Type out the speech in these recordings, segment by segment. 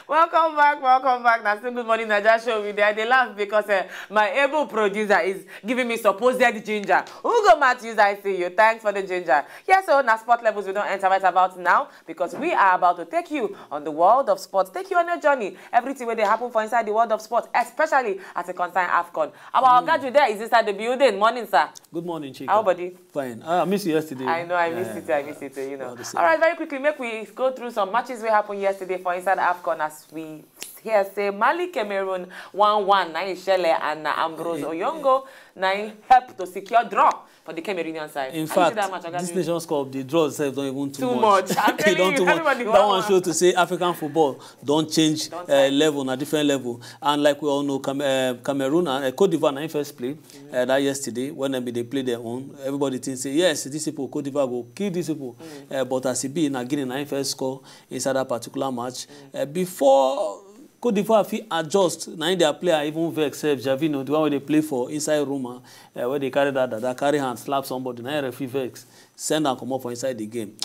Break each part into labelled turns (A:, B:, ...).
A: Welcome back. Now, still Good Morning NAIJA show with there. They laugh because my able producer is giving me supposed ginger. Who go Matthews, I see you. Thanks for the ginger. Yeah, so now sport levels we don't enter right about now because we are about to take you on the world of sports. Take you on a journey. Everything where they happen for inside the world of sports, especially as a concern AFCON. Our Gadu there is inside the building. Morning, sir.
B: Good morning, Chica.
A: How buddy?
B: Fine. I missed you yesterday.
A: I know, I missed it, you know. All right, very quickly, make we go through some matches we happened yesterday for inside AFCON as we here say Mali Cameroon 1-1 na Shele and Ambrose Oyongo na help to secure draw for the Cameroonian side.
B: In fact, this Nations Cup, the draw itself don't even too much.
A: I'm telling you,
B: that one show to say African football don't change level on a different level. And like we all know, Cameroon and Cote d'Ivoire na first play that yesterday when they play their own. Everybody thinks say yes, these people Cote d'Ivoire go kill these people. But as it be in Guinea na first score inside that particular match before. Cote d'Ivoire fit adjust. Now their player even vex Javino, the one where they play for inside Roma, where they carry that carry hand, slap somebody. Now referee vex, send and come up for inside the game.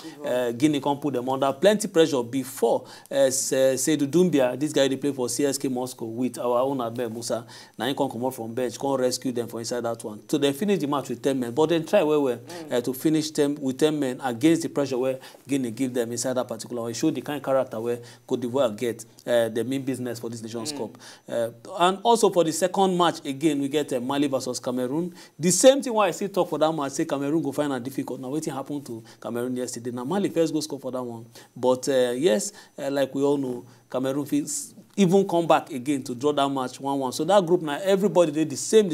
B: Guinea can put them under plenty pressure before Seydou Doumbia, this guy they play for CSK Moscow with our own Abel Musa. Now he can come up from bench, can rescue them for inside that one. So they finish the match with 10 men, but then try to finish them with 10 men against the pressure where Guinea give them inside that particular one. It show the kind of character where Cote d'Ivoire get the main business for this Nations Cup. And also for the second match, again, we get Mali versus Cameroon. The same thing why I still talk for that match, say Cameroon go find it difficult. Now, what happened to Cameroon yesterday? Now, Mali first go score for that one. But yes, like we all know, Cameroon feels even come back again to draw that match 1-1. So that group now, everybody did the same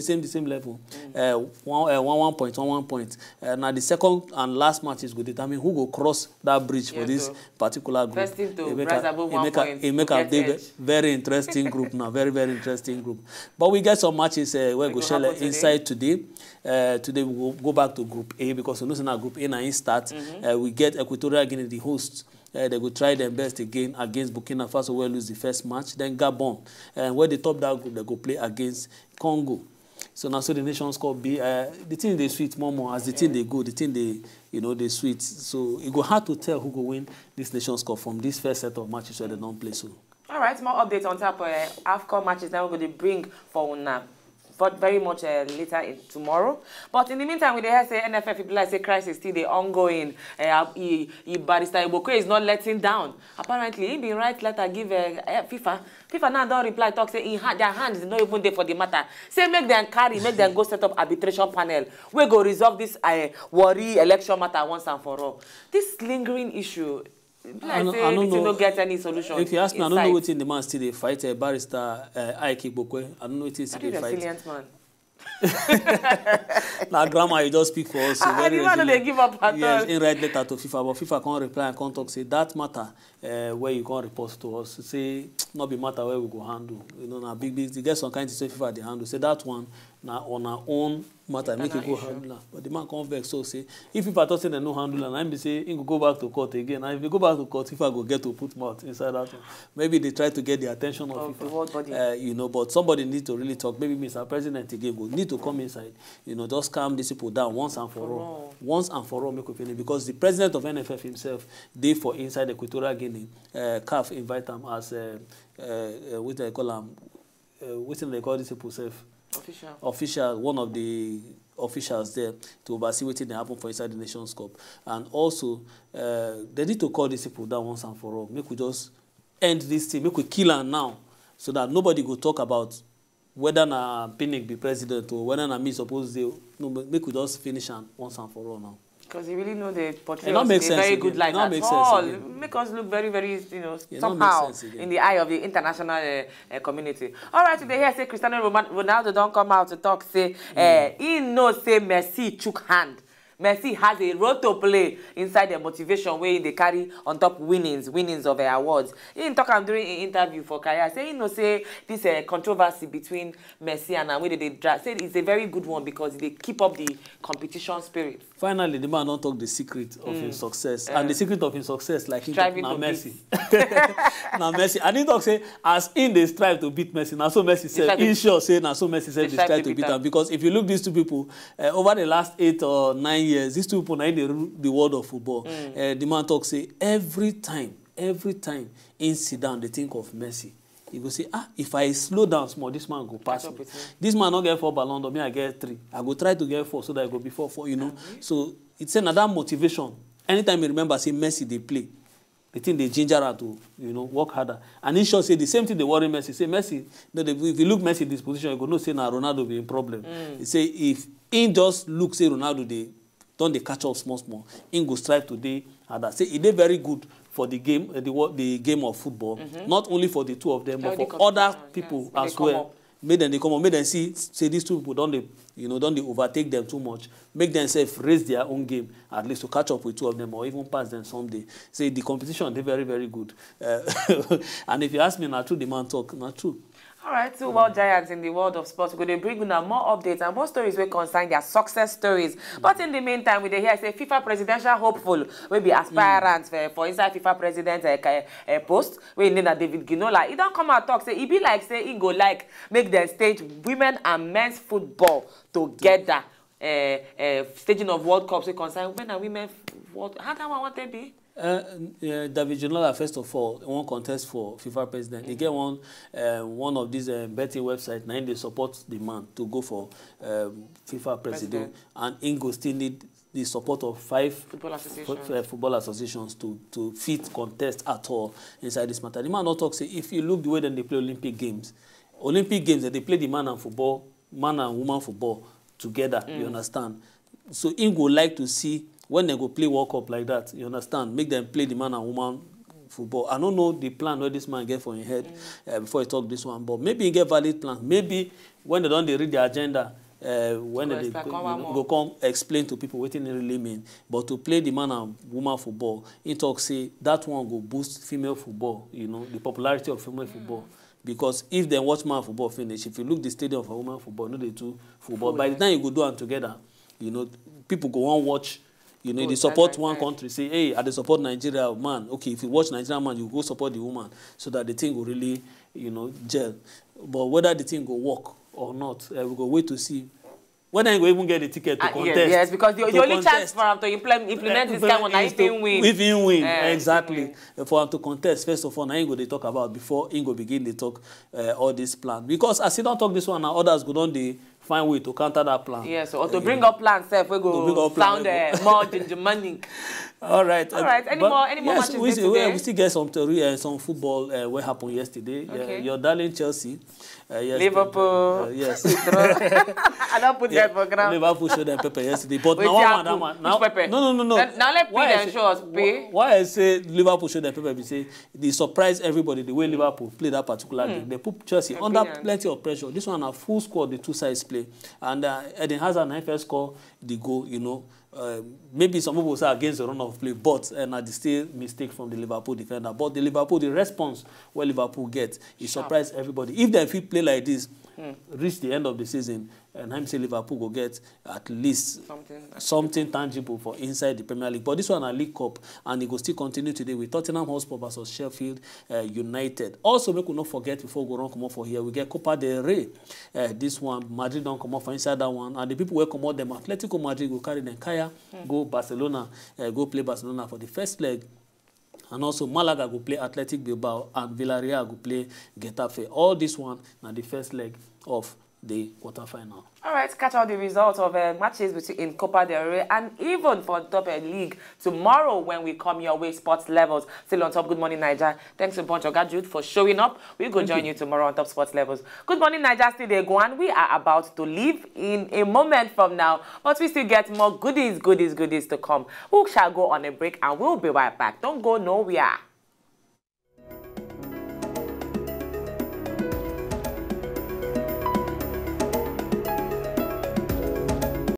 B: level. 1 point. Now the second and last match is going to determine who will cross that bridge for this particular group.
A: First team to rise above 1 point.
B: It make a very interesting group now. Very interesting group. But we get some matches where we go share inside today. Today we will go back to Group A because we know now Group A now in start. We get Equatorial Guinea, the host. They will try their best again against Burkina Faso, where lose the first match. Then Gabon, where they top that group, they go play against Congo. So now, so the Nations Cup be the thing they sweet more as the thing they go, the thing they sweet. So it go hard to tell who go win this Nations Cup from this first set of matches where they don't play. So. All
A: right, more updates on top of AFCON matches now we're going to bring for now. But very much later tomorrow. But in the meantime, we say NFF people like say crisis still the ongoing. Barrister Iboko is not letting down. Apparently, he been write letter give FIFA. FIFA now don't reply. Talk say their hands is not even there for the matter. Say make them go set up arbitration panel. We go resolve this worry election matter once and for all. This lingering issue. I don't get any solution.
B: If you ask me, I don't know what in the man still they fight. Barrister Ike Bokwe. I don't know what is still they fight.
A: Resilient man.
B: Now, grandma, you just speak for us. So
A: I didn't want to give up at all.
B: Yes, in write letter to FIFA, but FIFA can't reply and can't talk. Say that matter where you can't report to us. Say not be matter where we go handle. You know, now big. You get some kind of say FIFA they handle. Say that one now on our own matter make you go handle. But the man can't vex. So say if FIFA thought say they no handle and I be say he go back to court again. And if you go back to court, FIFA go get to put mouth inside that one. Maybe they try to get the attention of FIFA.
A: The world body.
B: You know, but somebody need to really talk. Maybe Mr. President again will need to come inside. You know, just calm these people down once and for all. Once and for all, make we finish. Because the president of NFF himself, they for inside Equatorial Guinea, CAF invite him as what they call him, what they call these people self. Official, one of the officials there to oversee what they happen for inside the Nations Cup. And also, they need to call these people down once and for all. Make we just end this thing, make we kill them now, so that nobody will talk about whether na Pinnick be president or whether na me suppose they no make we just finish and once and for all now.
A: Because you really know the portray us in a very good light at all. Make us look very, you know, somehow in the eye of the international community. All right, today here say Cristiano Ronaldo don't come out to talk, say, he knows say Messi shook hand. Messi has a role to play inside the motivation where they carry on top winnings of awards. He didn't talk during an interview for Kaya, say, you know, say this controversy between Messi and whether they drag. Say it's a very good one because they keep up the competition spirit.
B: Finally, the man don't talk the secret of his success. And the secret of his success, like he
A: talk
B: now Messi. Now Messi. And he talk say, as in they strive to beat Messi, now so Messi said, in sure say, now so Messi said they strive to beat him. Because if you look these two people, over the last 8 or 9 years, these two people are in the world of football. The man talk say, every time every time in sit down, they think of Messi. You go say, if I slow down small, this man go pass me. This man not get 4 ballons, me I get 3. I go try to get 4 so that I go before 4, you know. So it's another motivation. Anytime you remember, say Messi, they play. They think they ginger her to, you know, work harder. And in short, say the same thing they worry Messi. Say Messi, if you look Messi in this position, you go no say now Ronaldo be in problem. He say if in just look say Ronaldo, they don't they catch up small. In go strive today harder. Say it is very good for the game, the game of football. Not only for the two of them, but for other people as well. Make them they come on, make them see say these two people don't they, you know, don't they overtake them too much. Make themselves raise their own game at least to catch up with two of them or even pass them someday. Say the competition they very very good. And if you ask me, not true, the man talk, not true.
A: All right, two world giants in the world of sports. We're going to bring you now more updates and more stories will concern their success stories. But in the meantime, we hear say FIFA presidential hopeful will be aspirants for inside FIFA president post. We need that David Ginola. He don't come out talk say he be like say he go like make them stage women and men's football together. Staging of World Cups will concern women and women. How do I want to be?
B: David Ginola, first of all, one contest for FIFA president. He get one of these betting websites. Now they support the man to go for FIFA president, and Ingo still need the support of 5 football associations to fit contest at all inside this matter. The man not talk say if you look the way that they play Olympic Games that they play the man and woman football together. You understand? So Ingo like to see. When they go play World Cup like that, you understand? Make them play the man and woman football. I don't know the plan where this man get for his head before he talk this one, but maybe he get valid plan. Maybe when they don't read the agenda, when they go come explain to people what it really mean. But to play the man and woman football, he talk say that one go boost female football. You know the popularity of female football. Because if they watch man football finish, if you look the stadium for woman football, no they do football. By the time you go do them together, you know people go on watch. You know, they support one country, say, hey, I support Nigeria, man. Okay, if you watch Nigeria, man, you go support the woman so that the thing will really, you know, gel. But whether the thing will work or not, we go wait to see. When I go even get the ticket to contest.
A: Yes, because the only chance for him to implement this kind of one, if he win.
B: If he win, exactly. For him to contest, first of all, now Ingo they talk about before Ingo begin they talk all this plan. Because as he don't talk this one, now others go on the find way to counter that plan.
A: Yes, or to bring up plans, we go sound more money.
B: All right.
A: All right. Any more matches today?
B: We still get some football what happened yesterday. Okay. Your darling Chelsea.
A: Yes, Liverpool.
B: Yes.
A: I don't put that for ground.
B: Liverpool showed them pepper yesterday. But
A: that one. Now,
B: pepper? No.
A: Now let me and show us pay.
B: Why I say Liverpool showed them pepper? We say they surprised everybody the way Liverpool played that particular game. They put Chelsea under plenty of pressure. This one a full score, the two sides play. And Eden Hazard first score the goal, you know. Maybe some people say against the run of play, but it's still mistake from the Liverpool defender. But the response where Liverpool gets, it surprised everybody. If they play like this, reach the end of the season, and I'm saying Liverpool will get at least something tangible for inside the Premier League. But this one a League Cup, and it will still continue today with Tottenham Hotspur versus Sheffield United. Also, we could not forget before we go on come up for here, we get Copa del Rey. This one, Madrid don't come up for inside that one, and the people will come out them. Atletico Madrid will carry them Kaya, go Barcelona, go play Barcelona for the first leg. And also Malaga will play Athletic Bilbao, and Villarreal will play Getafe. All this one now the first leg of the quarterfinal.
A: All right, catch all the results of matches in Copa del Rey and even for top league tomorrow when we come your way. Sports Levels still on top. Good morning, NAIJA. Thanks a bunch of GUDU for showing up. We'll go join you tomorrow on top Sports Levels. Good morning, NAIJA. Still there, go on. We are about to leave in a moment from now, but we still get more goodies to come. We shall go on a break and we'll be right back. Don't go nowhere.